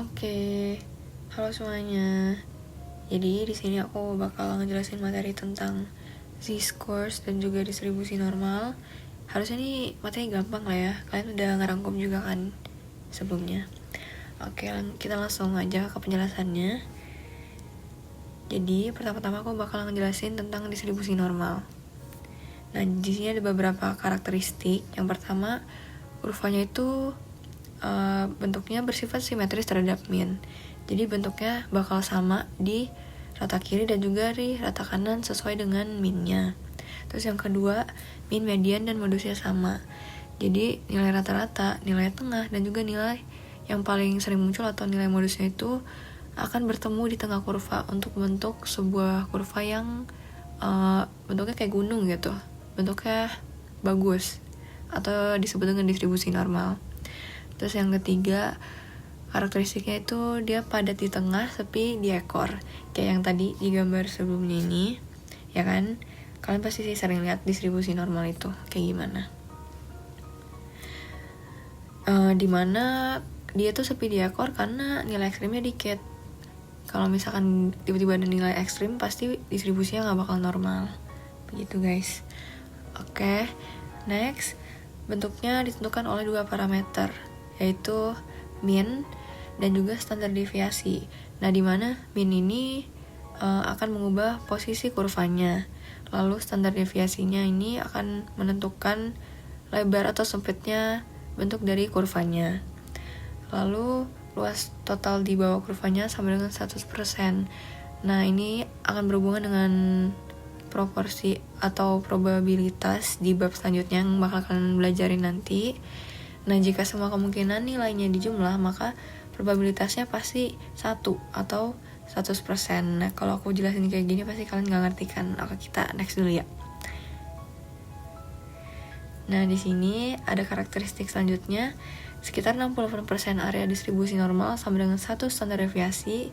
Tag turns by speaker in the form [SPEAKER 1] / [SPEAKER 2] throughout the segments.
[SPEAKER 1] Oke, halo semuanya. Jadi di sini aku bakal ngejelasin materi tentang z-scores dan juga distribusi normal. Harusnya ini materi gampang lah ya. Kalian udah ngerangkum juga kan sebelumnya. Oke, kita langsung aja ke penjelasannya. Jadi pertama-tama aku bakal ngejelasin tentang distribusi normal. Nah, di sini ada beberapa karakteristik. Yang pertama, kurvanya itu bentuknya bersifat simetris terhadap mean. Jadi bentuknya bakal sama di rata kiri dan juga di rata kanan sesuai dengan mean-nya. Terus yang kedua, mean, median, dan modusnya sama. Jadi nilai rata-rata, nilai tengah, dan juga nilai yang paling sering muncul atau nilai modusnya itu akan bertemu di tengah kurva untuk membentuk sebuah kurva yang bentuknya kayak gunung gitu. Bentuknya bagus atau disebut dengan distribusi normal. Terus yang ketiga, karakteristiknya itu dia padat di tengah, sepi di ekor. Kayak yang tadi di gambar sebelumnya ini, ya kan? Kalian pasti sih sering lihat distribusi normal itu kayak gimana. Dimana dia tuh sepi di ekor karena nilai ekstrimnya dikit. Kalau misalkan tiba-tiba ada nilai ekstrim, pasti distribusinya nggak bakal normal. Begitu guys. Oke, next. Bentuknya ditentukan oleh dua parameter, yaitu mean dan juga standar deviasi. Nah, di mana mean ini akan mengubah posisi kurvanya. Lalu standar deviasinya ini akan menentukan lebar atau sempitnya bentuk dari kurvanya. Lalu luas total di bawah kurvanya sama dengan 100%. Nah, ini akan berhubungan dengan proporsi atau probabilitas di bab selanjutnya yang bakal kalian belajarin nanti. Nah, jika semua kemungkinan nilainya dijumlah, maka probabilitasnya pasti 1 atau 100%. Nah, kalau aku jelasin kayak gini pasti kalian gak ngerti kan. Oke, kita next dulu ya. Nah, di sini ada karakteristik selanjutnya. Sekitar 60% area distribusi normal sama dengan 1 standar deviasi.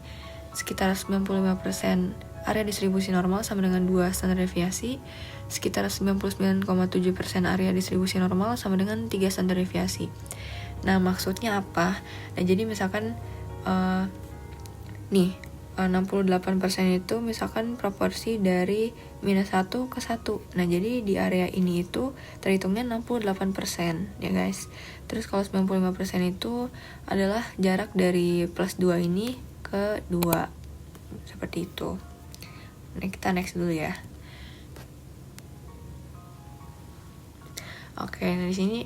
[SPEAKER 1] Sekitar 95% area distribusi normal sama dengan 2 standar deviasi. Sekitar 99,7% area distribusi normal sama dengan 3 standar deviasi. Nah, maksudnya apa? Nah, jadi misalkan 68% itu misalkan proporsi dari minus 1 ke 1. Nah, jadi di area ini itu terhitungnya 68% ya guys. Terus kalau 95% itu adalah jarak dari plus 2 ini ke 2. Seperti itu. Nah, kita next dulu ya. Oke, nah di sini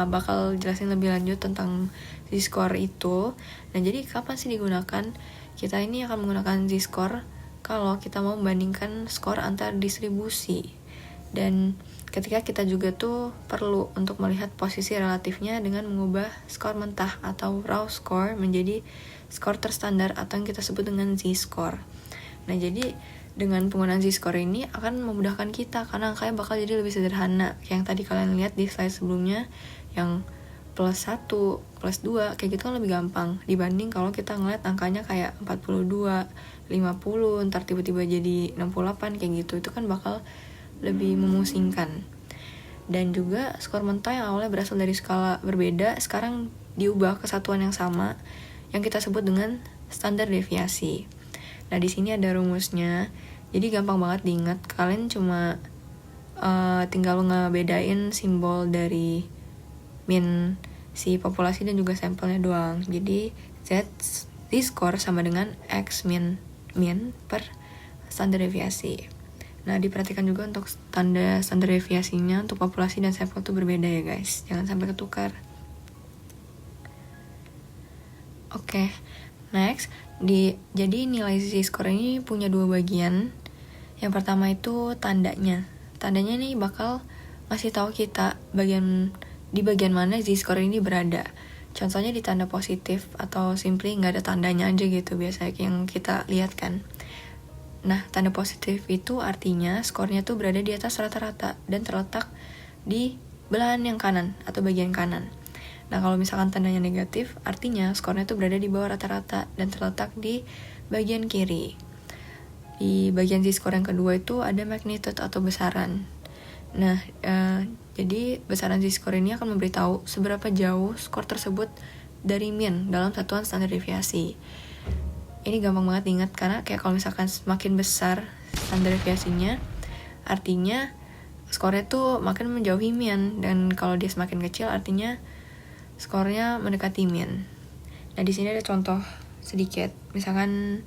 [SPEAKER 1] bakal jelasin lebih lanjut tentang z-score itu. Nah, jadi kapan sih digunakan? Kita ini akan menggunakan z-score kalau kita mau membandingkan skor antar distribusi. Dan ketika kita juga tuh perlu untuk melihat posisi relatifnya dengan mengubah skor mentah atau raw score menjadi skor terstandar atau yang kita sebut dengan z-score. Nah, jadi dengan penggunaan z-score ini akan memudahkan kita karena angkanya bakal jadi lebih sederhana. Yang tadi kalian lihat di slide sebelumnya yang plus 1, plus 2 kayak gitu kan lebih gampang dibanding kalau kita ngeliat angkanya kayak 42, 50, ntar tiba-tiba jadi 68 kayak gitu. Itu kan bakal lebih memusingkan. Dan juga skor mentah yang awalnya berasal dari skala berbeda sekarang diubah ke satuan yang sama yang kita sebut dengan standar deviasi. Nah, di sini ada rumusnya. Jadi gampang banget diingat. Kalian cuma tinggal ngebedain simbol dari mean si populasi dan juga sampelnya doang. Jadi z-score sama dengan x mean per standar deviasi. Nah, diperhatikan juga untuk standar deviasinya untuk populasi dan sampel itu berbeda ya guys. Jangan sampai ketukar. Oke, next. Jadi nilai z-score ini punya dua bagian. Yang pertama itu tandanya. Tandanya nih bakal ngasih tahu kita di bagian mana z-score ini berada. Contohnya di tanda positif atau simply nggak ada tandanya aja gitu biasanya yang kita lihat kan. Nah, tanda positif itu artinya skornya tuh berada di atas rata-rata dan terletak di belahan yang kanan atau bagian kanan. Nah, kalau misalkan tandanya negatif, artinya skornya tuh berada di bawah rata-rata dan terletak di bagian kiri. Di bagian z-score yang kedua itu ada magnitude atau besaran. Nah, jadi besaran z-score ini akan memberitahu seberapa jauh skor tersebut dari min dalam satuan standar deviasi. Ini gampang banget diingat karena kayak kalau misalkan semakin besar standar deviasinya, artinya skornya tuh makin menjauhi min, dan kalau dia semakin kecil artinya skornya mendekati min. Nah, di sini ada contoh sedikit. Misalkan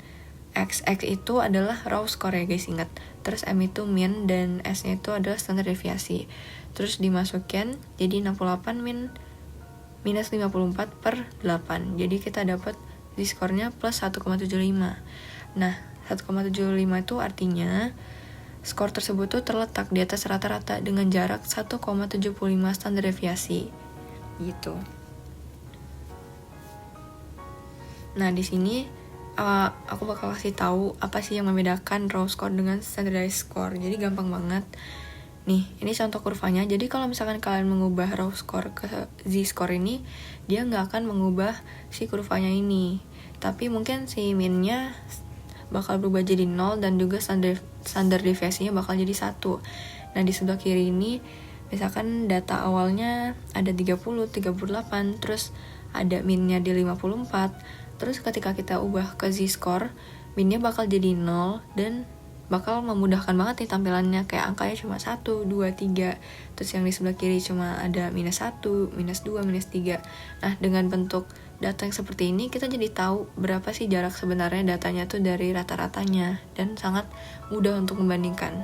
[SPEAKER 1] X itu adalah raw score ya guys, ingat. Terus M itu min dan S-nya itu adalah standar deviasi. Terus dimasukin jadi 68 minus 54 per 8. Jadi kita dapat z-score-nya plus 1,75. Nah, 1,75 itu artinya skor tersebut tuh terletak di atas rata-rata dengan jarak 1,75 standar deviasi. Gitu. Nah, di sini aku bakal kasih tahu apa sih yang membedakan raw score dengan standardized score. Jadi gampang banget. Nih, ini contoh kurvanya. Jadi kalau misalkan kalian mengubah raw score ke z-score ini, dia nggak akan mengubah si kurvanya ini. Tapi mungkin si min-nya bakal berubah jadi 0 dan juga standar deviasinya bakal jadi 1. Nah, di sebelah kiri ini misalkan data awalnya ada 30, 38, terus ada min-nya di 54. Terus ketika kita ubah ke z-score, min-nya bakal jadi 0 dan bakal memudahkan banget nih tampilannya, kayak angkanya cuma 1, 2, 3. Terus yang di sebelah kiri cuma ada minus 1, minus 2, minus 3. Nah, dengan bentuk data yang seperti ini, kita jadi tahu berapa sih jarak sebenarnya datanya tuh dari rata-ratanya, dan sangat mudah untuk membandingkan.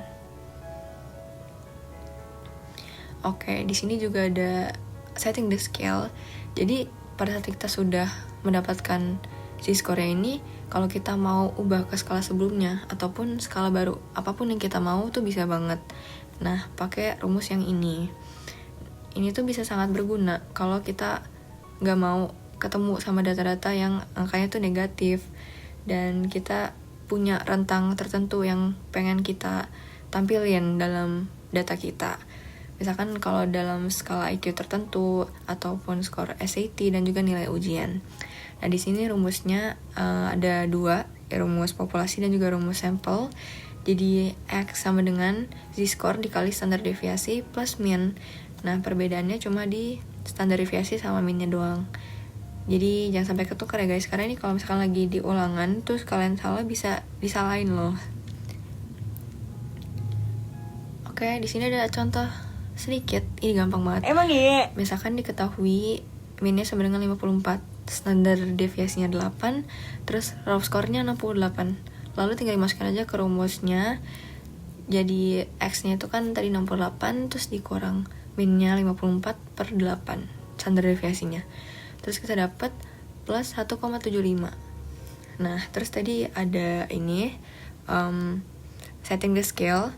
[SPEAKER 1] Oke, di sini juga ada setting the scale. Jadi pada saat kita sudah mendapatkan z-score ini, kalau kita mau ubah ke skala sebelumnya ataupun skala baru, apapun yang kita mau tuh bisa banget. Nah, pakai rumus yang ini. Ini tuh bisa sangat berguna kalau kita nggak mau ketemu sama data-data yang angkanya tuh negatif, dan kita punya rentang tertentu yang pengen kita tampilin dalam data kita. Misalkan kalau dalam skala IQ tertentu ataupun skor SAT dan juga nilai ujian. Nah, di sini rumusnya ada 2, rumus populasi dan juga rumus sampel. Jadi X sama dengan z-score dikali standar deviasi plus min. Nah, perbedaannya cuma di standar deviasi sama minnya doang. Jadi jangan sampai ketukar ya guys, karena ini kalau misalkan lagi di ulangan terus kalian salah, bisa disalahin loh. Oke, di sini ada contoh sedikit. Ini gampang banget.
[SPEAKER 2] Emang iya?
[SPEAKER 1] Misalkan diketahui minnya sama dengan 54, standar deviasinya 8, terus raw score-nya 68. Lalu tinggal dimasukkan aja ke rumusnya. Jadi X-nya itu kan tadi 68, terus dikurang min-nya 54 per 8, standar deviasinya. Terus kita dapat plus 1,75. Nah, terus tadi ada ini setting the scale.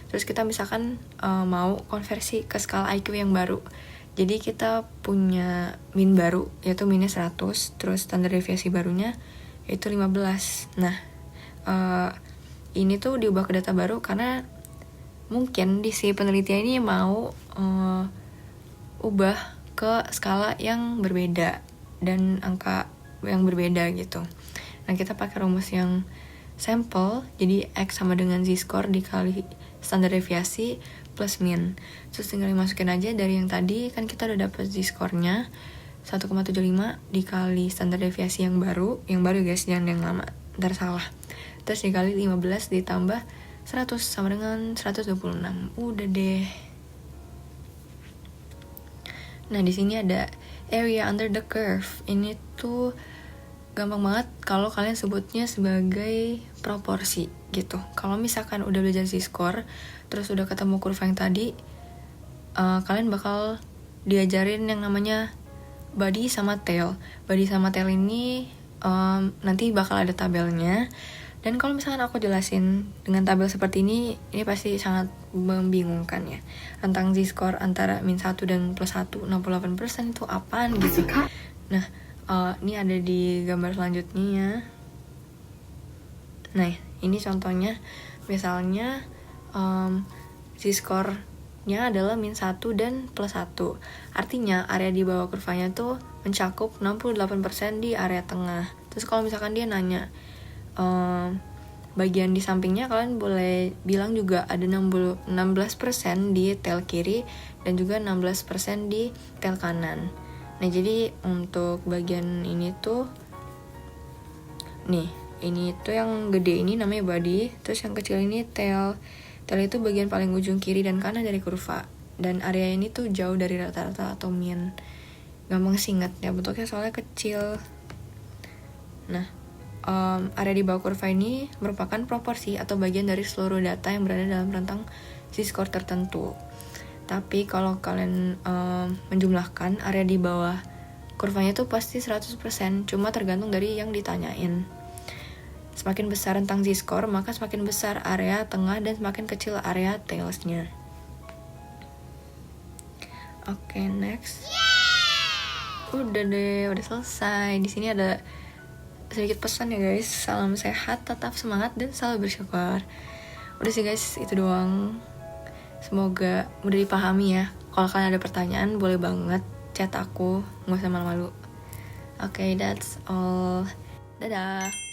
[SPEAKER 1] Terus kita misalkan mau konversi ke skala IQ yang baru. Jadi kita punya min baru, yaitu minnya 100, terus standar deviasi barunya yaitu 15. Nah, ini tuh diubah ke data baru karena mungkin di si penelitian ini mau ubah ke skala yang berbeda dan angka yang berbeda gitu. Nah, kita pakai rumus yang sampel, jadi X sama dengan z-score dikali standar deviasi plus min. Terus tinggal dimasukin aja dari yang tadi, kan kita udah dapet z-score-nya 1,75 dikali standar deviasi yang baru guys, jangan yang lama, ntar salah. Terus dikali 15 ditambah 100 sama dengan 126. Udah deh. Nah, di sini ada area under the curve. Ini tuh gampang banget kalau kalian sebutnya sebagai proporsi gitu. Kalau misalkan udah belajar z-score, terus udah ketemu kurva yang tadi, kalian bakal diajarin yang namanya body sama tail. Body sama tail ini nanti bakal ada tabelnya. Dan kalau misalkan aku jelasin dengan tabel seperti ini pasti sangat membingungkan ya. Rentang z-score antara min 1 dan plus 1, 68% itu apaan gitu. Nah, ini ada di gambar selanjutnya. Nah, ini contohnya. Misalnya z-score-nya adalah min 1 dan plus 1. Artinya area di bawah kurvanya tuh mencakup 68% di area tengah. Terus kalau misalkan dia nanya bagian di sampingnya, kalian boleh bilang juga ada 16% di tail kiri dan juga 16% di tail kanan. Nah, jadi untuk bagian ini tuh, nih, ini tuh yang gede ini namanya body, terus yang kecil ini tail. Tail itu bagian paling ujung kiri dan kanan dari kurva. Dan area ini tuh jauh dari rata-rata atau mean. Gampang sih ingat ya, bentuknya soalnya kecil. Nah, area di bawah kurva ini merupakan proporsi atau bagian dari seluruh data yang berada dalam rentang z-score tertentu. Tapi kalau kalian menjumlahkan area di bawah kurvanya tuh pasti 100%, cuma tergantung dari yang ditanyain. Semakin besar rentang z-score, maka semakin besar area tengah dan semakin kecil area tails-nya. Oke, next. Udah deh, udah selesai. Di sini ada sedikit pesan ya guys. Salam sehat, tetap semangat, dan selalu bersyukur. Udah sih guys, itu doang. Semoga mudah dipahami ya. Kalau kalian ada pertanyaan, boleh banget chat aku, nggak usah malu-malu. Oke, that's all. Dadah.